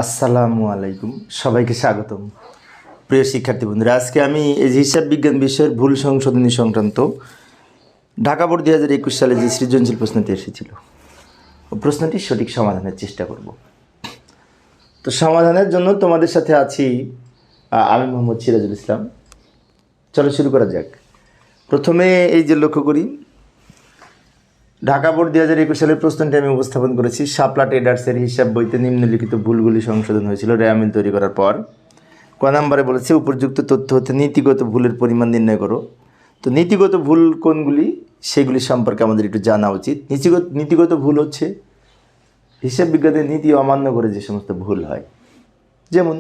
আসসালামু আলাইকুম, সবাইকে স্বাগতম। প্রিয় শিক্ষার্থী বন্ধুরা, আজকে আমি এই যে হিসাব বিজ্ঞান বিষয়ের ভুল সংশোধনী সংক্রান্ত ঢাকা বোর্ড 2021 সালে যে সৃজনশীল প্রশ্নটি এসেছিল, ও প্রশ্নটির সঠিক সমাধানের চেষ্টা করব। তো সমাধানের জন্য তোমাদের সাথে আছি আমি মোহাম্মদ সিরাজুল ইসলাম। চলো শুরু করা যাক। প্রথমে এই যে লক্ষ্য করি, ঢাকা বোর্ড 2021 সালের প্রশ্নটি আমি উপস্থাপন করেছি। শাপলা ট্রেডার্সের হিসাব বইতে নিম্নলিখিত ভুলগুলি সংশোধন হয়েছিল রেয়ামিল তৈরি করার পর। ক নম্বরে বলেছে উপযুক্ত তথ্য হতে নীতিগত ভুলের পরিমাণ নির্ণয় করো। তো নীতিগত ভুল কোনগুলি সেগুলি সম্পর্কে আমাদের একটু জানা উচিত। নীতিগত ভুল হচ্ছে হিসাব বিজ্ঞানের নীতি অমান্য করে যে সমস্ত ভুল হয়, যেমন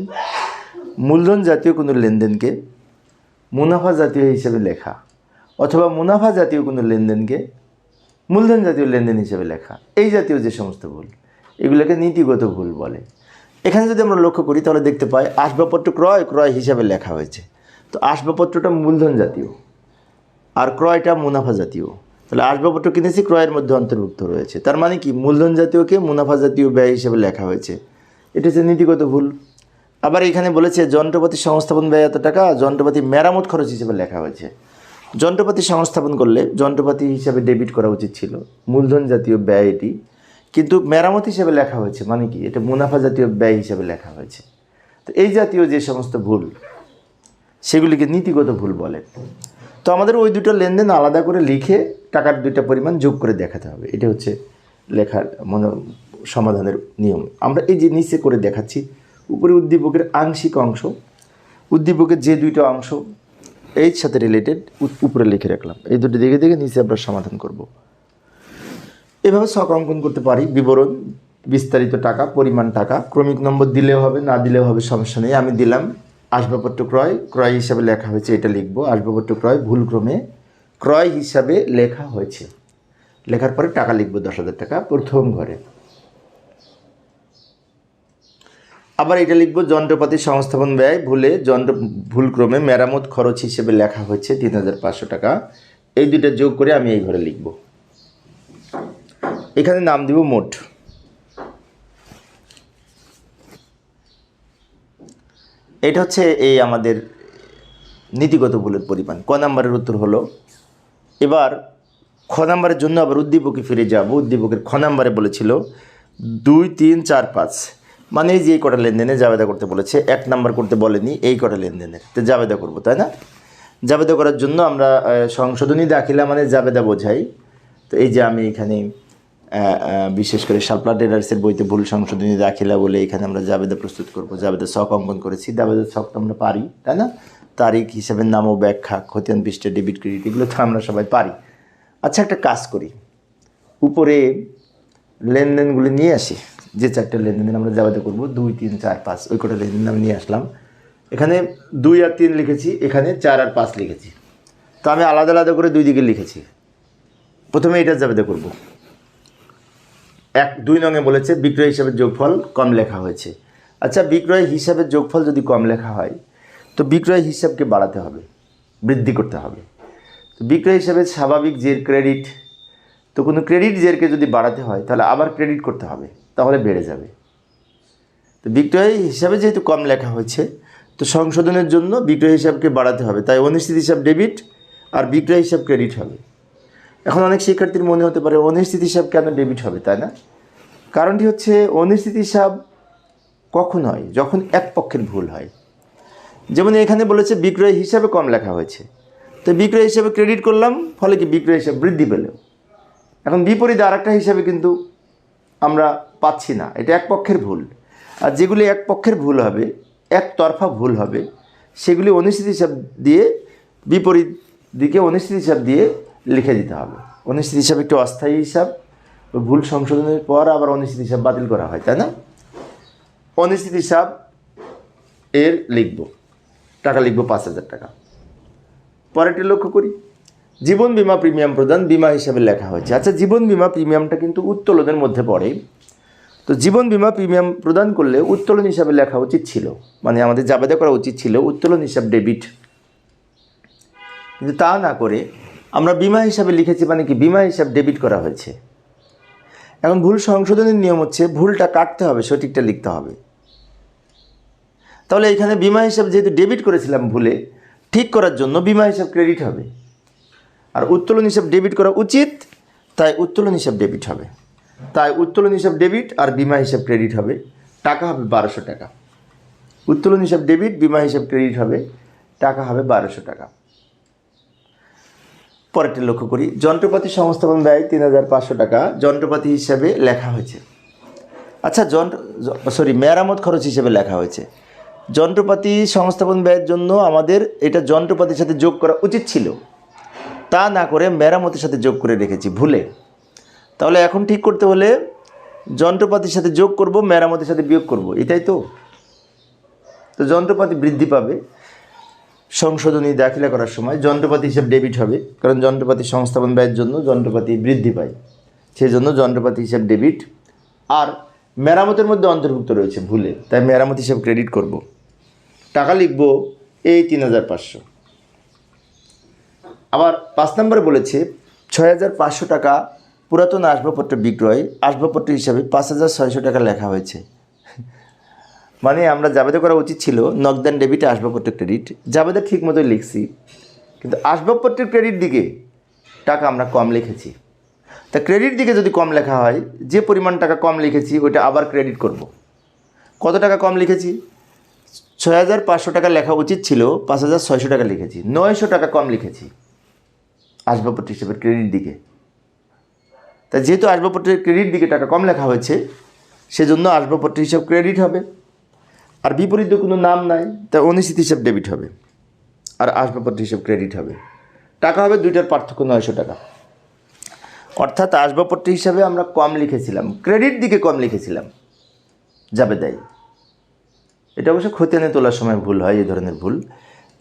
মূলধন জাতীয় কোনো লেনদেনকে মুনাফা জাতীয় হিসেবে লেখা, অথবা মুনাফা জাতীয় কোনো লেনদেনকে মূলধন জাতীয় লেনদেন হিসেবে লেখা, এই জাতীয় যে সমস্ত ভুল, এগুলোকে নীতিগত ভুল বলে। এখানে যদি আমরা লক্ষ্য করি তাহলে দেখতে পাই আসবাবপত্র ক্রয় হিসাবে লেখা হয়েছে। তো আসবাবপত্রটা মূলধন জাতীয় আর ক্রয়টা মুনাফা জাতীয়। তাহলে আসবাবপত্র কিনেছি, ক্রয়ের মধ্যে অন্তর্ভুক্ত রয়েছে। তার মানে কি, মূলধন জাতীয়কে মুনাফা জাতীয় ব্যয় হিসেবে লেখা হয়েছে। এটা হচ্ছে নীতিগত ভুল। আবার এখানে বলেছে যন্ত্রপাতি সংস্থাপন ব্যয় এত টাকা, যন্ত্রপাতি মেরামত খরচ হিসেবে লেখা হয়েছে। যন্ত্রপাতি সংস্থাপন করলে যন্ত্রপাতি হিসাবে ডেবিট করা উচিত ছিল, মূলধন জাতীয় ব্যয় এটি, কিন্তু মেরামত হিসেবে লেখা হয়েছে, মানে কি, এটা মুনাফা জাতীয় ব্যয় হিসেবে লেখা হয়েছে। তো এই জাতীয় যে সমস্ত ভুল, সেগুলিকে নীতিগত ভুল বলে। তো আমাদের ওই দুটো লেনদেন আলাদা করে লিখে টাকার দুইটা পরিমাণ যোগ করে দেখাতে হবে। এটা হচ্ছে লেখার সমাধানের নিয়ম। আমরা এই যে নিচে করে দেখাচ্ছি, উপরে উদ্দীপকের আংশিক অংশ, উদ্দীপকের যে দুইটা অংশ এর সাথে রিলেটেড উপরে লিখে রাখলাম। এই দুটো দেখে দেখে নিচে আমরা সমাধান করব। এভাবে ছক অঙ্কন করতে পারি। বিবরণ, বিস্তারিত টাকা, পরিমাণ টাকা, ক্রমিক নম্বর দিলেও হবে, না দিলেও হবে, সমস্যা নেই। আমি দিলাম আসবাবপত্র ক্রয় হিসাবে লেখা হয়েছে, এটা লিখবো। আসবাবপত্র ক্রয় ভুলক্রমে ক্রয় হিসাবে লেখা হয়েছে। লেখার পরে টাকা লিখবো 10,000 টাকা প্রথম ঘরে। আবার এটা লিখবো যন্ত্রপাতি সংস্থাপন ব্যয় ভুলক্রমে মেরামত খরচ হিসেবে লেখা হয়েছে 3,500 টাকা। এই দুইটা যোগ করে আমি এই ঘরে লিখব। এখানে নাম দিব মোট। এটা হচ্ছে এই আমাদের নীতিগত ভুলের পরিমাণ। ক নাম্বারের উত্তর হলো। এবার খ নাম্বারের জন্য আবার উদ্দীপকে ফিরে যাব। উদ্দীপকের খ নাম্বারে বলেছিল 2, 3, 4, 5, মানে এই যে এই কটা লেনদেনে জাবেদা করতে বলেছে। 1 নাম্বার করতে বলেনি, এই কটা লেনদেনের তো জাবেদা করবো, তাই না? জাবেদা করার জন্য আমরা সংশোধনী দাখিলা মানে জাবেদা বোঝাই। তো এই যে আমি এখানে বিশেষ করে শাপলা ট্রেডার্সের বইতে ভুল সংশোধনী দাখিলা বলে এখানে আমরা জাবেদা প্রস্তুত করব। জাবেদা ছক অঙ্কন করেছি। জাবেদার ছক তো আমরা পারি, তাই না? তারিখ, হিসাবের নাম ও ব্যাখ্যা, খতিয়ান পৃষ্ঠে, ডেবিট ক্রেডিট, এগুলো তো আমরা সবাই পারি। আচ্ছা, একটা কাজ করি, উপরে লেনদেনগুলি নিয়ে আসি। যে 4টে লেনদেন আমরা জাবেদা করব, 2, 3, 4, 5, ওই কটা লেনদেন আমি নিয়ে আসলাম। এখানে 2 আর 3 লিখেছি, এখানে 4 আর 5 লিখেছি। তো আমি আলাদা আলাদা করে দুই দিকে লিখেছি। প্রথমে এটা জাবেদা করব। 2 নঙে বলেছে বিক্রয় হিসাবের যোগফল কম লেখা হয়েছে। আচ্ছা, বিক্রয় হিসাবের যোগফল যদি কম লেখা হয় তো বিক্রয় হিসাবকে বাড়াতে হবে, বৃদ্ধি করতে হবে। তো বিক্রয় হিসাবের স্বাভাবিক জের ক্রেডিট, তো কোনো ক্রেডিট জেরকে যদি বাড়াতে হয় তাহলে আবার ক্রেডিট করতে হবে, তাহলে বেড়ে যাবে। তো বিক্রয় হিসাবে যেহেতু কম লেখা হয়েছে, তো সংশোধনের জন্য বিক্রয় হিসাবকে বাড়াতে হবে, তাই অনিশ্চিত হিসাব ডেবিট আর বিক্রয় হিসাব ক্রেডিট হবে। এখন অনেক শিক্ষার্থীর মনে হতে পারে অনিশ্চিত হিসাব কেন ডেবিট হবে, তাই না? কারণটি হচ্ছে অনিশ্চিত হিসাব কখন হয়? যখন এক পক্ষের ভুল হয়। যেমন এখানে বলেছে বিক্রয় হিসাবে কম লেখা হয়েছে, তো বিক্রয় হিসাবে ক্রেডিট করলাম, ফলে কি বিক্রয় হিসাব বৃদ্ধি পেল। এখন বিপরীতে আরেকটা হিসাবে কিন্তু আমরা পাচ্ছি না, এটা এক পক্ষের ভুল। আর যেগুলি এক পক্ষের ভুল হবে, একতরফা ভুল হবে, সেগুলি অনিশ্চিত হিসাব দিয়ে, বিপরীত দিকে অনিশ্চিত হিসাব দিয়ে লিখে দিতে হবে। অনিশ্চিত হিসাব একটি অস্থায়ী হিসাব, ভুল সংশোধনের পর আবার অনিশ্চিত হিসাব বাতিল করা হয়, তাই না? অনিশ্চিত হিসাব এর লিখব, টাকা লিখব 5,000 টাকা। পরেরটি লক্ষ্য করি, জীবন বীমা প্রিমিয়াম প্রদান বিমা হিসাবে লেখা হয়েছে। আচ্ছা, জীবন বীমা প্রিমিয়ামটা কিন্তু উত্তোলনের মধ্যে পড়ে। তো জীবন বীমা প্রিমিয়াম প্রদান করলে উত্তোলন হিসাবে লেখা উচিত ছিল, মানে আমাদের জাবেদা করা উচিত ছিল উত্তোলন হিসাব ডেবিট, কিন্তু তা না করে আমরা বিমা হিসাবে লিখেছি, মানে কি বিমা হিসাব ডেবিট করা হয়েছে। এখন ভুল সংশোধনের নিয়ম হচ্ছে ভুলটা কাটতে হবে, সঠিকটা লিখতে হবে। তাহলে এখানে বিমা হিসাব যেহেতু ডেবিট করেছিলাম ভুলে, ঠিক করার জন্য বিমা হিসাব ক্রেডিট হবে, আর উত্তোলন হিসাব ডেবিট করা উচিত, তাই উত্তোলন হিসাব ডেবিট হবে। তাই উত্তোলন হিসাব ডেবিট আর বিমা হিসাব ক্রেডিট হবে, টাকা হবে 1200 টাকা। উত্তোলন হিসাব ডেবিট, বিমা হিসাব ক্রেডিট হবে, টাকা হবে 1200 টাকা। পরেরটি লক্ষ্য করি, যন্ত্রপাতি সংস্থাপন ব্যয় 3500 টাকা যন্ত্রপাতি হিসাবে লেখা হয়েছে। আচ্ছা, মেরামত খরচ হিসেবে লেখা হয়েছে। যন্ত্রপাতি সংস্থাপন ব্যয়ের জন্য আমাদের এটা যন্ত্রপাতির সাথে যোগ করা উচিত ছিল, তা না করে মেরামতের সাথে যোগ করে রেখেছি ভুলে। তাহলে এখন ঠিক করতে হলে যন্ত্রপাতির সাথে যোগ করব, মেরামতের সাথে বিয়োগ করব, এটাই তো। তো যন্ত্রপাতি বৃদ্ধি পাবে, সংশোধনী দাখিলা করার সময় যন্ত্রপাতি হিসাব ডেবিট হবে, কারণ যন্ত্রপাতি সংস্থাপন ব্যয়ের জন্য যন্ত্রপাতি বৃদ্ধি পায়, সেই জন্য যন্ত্রপাতি হিসাব ডেবিট। আর মেরামতের মধ্যে অন্তর্ভুক্ত রয়েছে ভুলে, তাই মেরামত হিসাব ক্রেডিট করব। টাকা লিখব এই 3500। আবার 5 নম্বরে বলেছে 6500 টাকা পুরাতন আসবাবপত্র বিক্রয়, আসবাবপত্র হিসাবে 5600 টাকা লেখা হয়েছে। মানে আমরা জাবেদা করা উচিত ছিল নগদান ডেবিটে আসবাবপত্র ক্রেডিট, জাবেদা ঠিক মতোই লিখছি, কিন্তু আসবাবপত্রের ক্রেডিট দিকে টাকা আমরা কম লিখেছি। তা ক্রেডিট দিকে যদি কম লেখা হয়, যে পরিমাণ টাকা কম লিখেছি ওইটা আবার ক্রেডিট করব। কত টাকা কম লিখেছি? 6500 টাকা লেখা উচিত ছিল, 5600 টাকা লিখেছি, 900 টাকা কম লিখেছি আসবাবপত্র হিসেবে ক্রেডিট দিকে। তা যেহেতু আসবাবপত্রের ক্রেডিট দিকে টাকা কম লেখা হয়েছে, সেজন্য আসবাবপত্র হিসাব ক্রেডিট হবে। আর বিপরীত কোনো নাম নাই, তা অনিশ্চিত হিসাব ডেবিট হবে, আর আসবাবপত্র হিসাব ক্রেডিট হবে। টাকা হবে, দুইটার পার্থক্য 900 টাকা। অর্থাৎ আসবাবপত্র হিসাবে আমরা কম লিখেছিলাম, ক্রেডিট দিকে কম লিখেছিলাম জাবেদায়। এটা অবশ্য খতিয়ানে তোলার সময় ভুল হয়, এই ধরনের ভুল।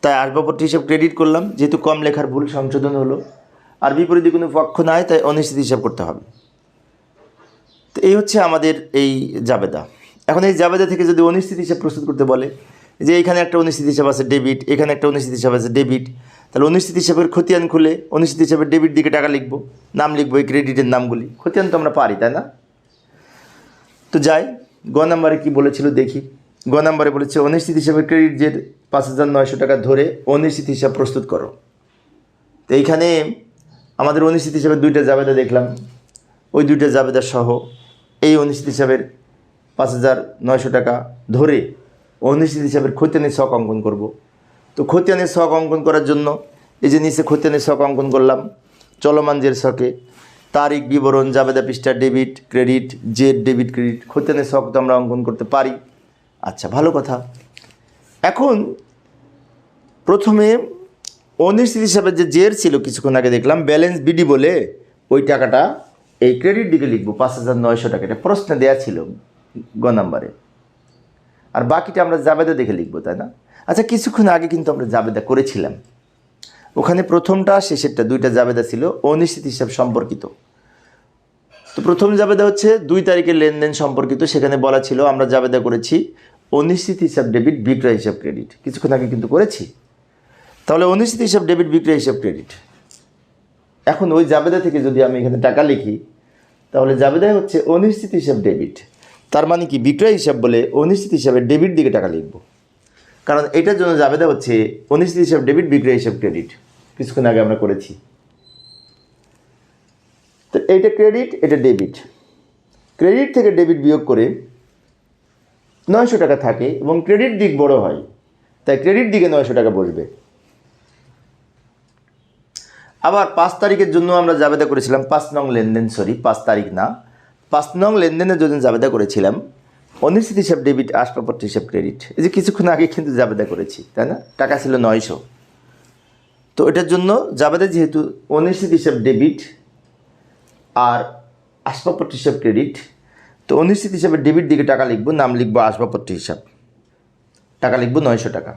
তাই আসবাবপত্র হিসাব ক্রেডিট করলাম, যেহেতু কম লেখার ভুল সংশোধন হলো। আর বিপরীতে কোনো পক্ষ নাই, তাই অনিশ্চিত হিসাব করতে হবে। তো এই হচ্ছে আমাদের এই জাবেদা। এখন এই জাবেদা থেকে যদি অনিশ্চিত হিসাব প্রস্তুত করতে বলে, যে এখানে একটা অনিশ্চিত হিসাব আছে ডেবিট, এখানে একটা অনিশ্চিত হিসাব আছে ডেবিট, তাহলে অনিশ্চিত হিসাবের খতিয়ান খুলে অনিশ্চিত হিসাবের ডেবিট দিকে টাকা লিখব, নাম লিখবো এই ক্রেডিটের নামগুলি। খতিয়ান তো আমরা পারি, তাই না? তো যাই, গ নাম্বারে কী বলেছিল দেখি। গ নাম্বারে বলেছে অনিশ্চিত হিসাবের ক্রেডিট যে 5900 টাকা ধরে অনিশ্চিত হিসাব প্রস্তুত করো। তো এইখানে আমাদের অনিশ্চিত হিসাবের দুইটা জাবেদা দেখলাম, ওই দুইটা জাবেদা সহ এই অনিশ্চিত হিসাবের 5900 টাকা ধরে অনিশ্চিত হিসাবের খতিয়ানের ছক অঙ্কন করব। তো খতিয়ানের ছক অঙ্কন করার জন্য এই যে নিচে খতিয়ানের ছক অঙ্কন করলাম, চলমান জের ছকে তারিখ বিবরণ জাবেদা পৃষ্ঠা ডেবিট ক্রেডিট জেড ডেবিট ক্রেডিট, খতিয়ানের ছক তো আমরা অঙ্কন করতে পারি। আচ্ছা, ভালো কথা। এখন প্রথমে অনিশ্চিত হিসাবে যে জের ছিল কিছুক্ষণ আগে দেখলাম ব্যালেন্স বিডি বলে, ওই টাকাটা এই ক্রেডিট দিকে লিখবো 5900 টাকা। এটা প্রশ্নে দেওয়া ছিল গ নাম্বারে, আর বাকিটা আমরা জাবেদা দেখে লিখবো, তাই না? আচ্ছা, কিছুক্ষণ আগে কিন্তু আমরা জাবেদা করেছিলাম, ওখানে প্রথমটা শেষেরটা দুইটা জাবেদা ছিল অনিশ্চিত হিসাব সম্পর্কিত। তো প্রথম জাবেদা হচ্ছে 2 তারিখের লেনদেন সম্পর্কিত, সেখানে বলা ছিল আমরা জাবেদা করেছি অনিশ্চিত হিসাব ডেবিট বিক্রয় হিসাব ক্রেডিট, কিছুক্ষণ আগে কিন্তু করেছি। তাহলে অনিশ্চিত হিসাব ডেবিট বিক্রয় হিসাব ক্রেডিট। এখন ওই জাবেদা থেকে যদি আমি এখানে টাকা লিখি, তাহলে জাবেদায় হচ্ছে অনিশ্চিত হিসাব ডেবিট, তার মানে কি বিক্রয় হিসাব বলে অনিশ্চিত হিসাবে ডেবিট দিকে টাকা লিখব, কারণ এটার জন্য জাবেদা হচ্ছে অনিশ্চিত হিসাব ডেবিট বিক্রয় হিসাব ক্রেডিট, কিছুক্ষণ আগে আমরা করেছি। তো এইটা ক্রেডিট, এটা ডেবিট। ক্রেডিট থেকে ডেবিট বিয়োগ করে 900 টাকা থাকে এবং ক্রেডিট দিক বড় হয়, তাই ক্রেডিট দিকে 900 টাকা বসবে। আবার 5 তারিখের জন্য আমরা জাবেদা করেছিলাম 5 নং লেনদেন, 5 তারিখ না, 5 নং লেনদেনের জন্য জাবেদা করেছিলাম অনিশ্চিত হিসাব ডেবিট আসবাবপত্র হিসাব ক্রেডিট। এই যে কিছুক্ষণ আগে কিন্তু জাবেদা করেছি, তাই না? টাকা ছিল 900। তো এটার জন্য জাবেদা যেহেতু অনিশ্চিত হিসাব ডেবিট আর আসবাবপত্র হিসাব ক্রেডিট, তো অনিশ্চিত হিসাবে ডেবিট দিকে টাকা লিখবো, নাম লিখবো আসবাবপত্র হিসাব, টাকা লিখবো 900 টাকা।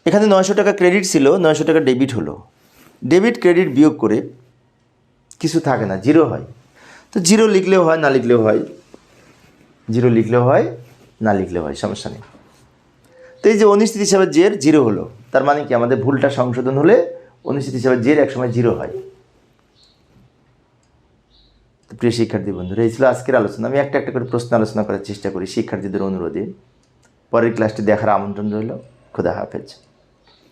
এখানে 900 টাকা ক্রেডিট ছিল, 900 টাকা ডেবিট হলো। ডেবিট ক্রেডিট বিয়োগ করে কিছু থাকে না, জিরো হয়। তো জিরো লিখলেও হয়, না লিখলেও হয়, জিরো লিখলেও হয়, না লিখলেও হয়, সমস্যা নেই। তো এই যে অনিশ্চিত হিসাবে জের জিরো হলো, তার মানে কি আমাদের ভুলটা সংশোধন হলে অনিশ্চিত হিসাবে জের একসময় জিরো হয়। তো প্রিয় শিক্ষার্থী বন্ধুরা, এই ছিল আজকের আলোচনা। আমি একটা একটা করে প্রশ্ন আলোচনা করার চেষ্টা করি শিক্ষার্থীদের অনুরোধে। পরের ক্লাসটি দেখার আমন্ত্রণ রইল। খুদা হাফেজ।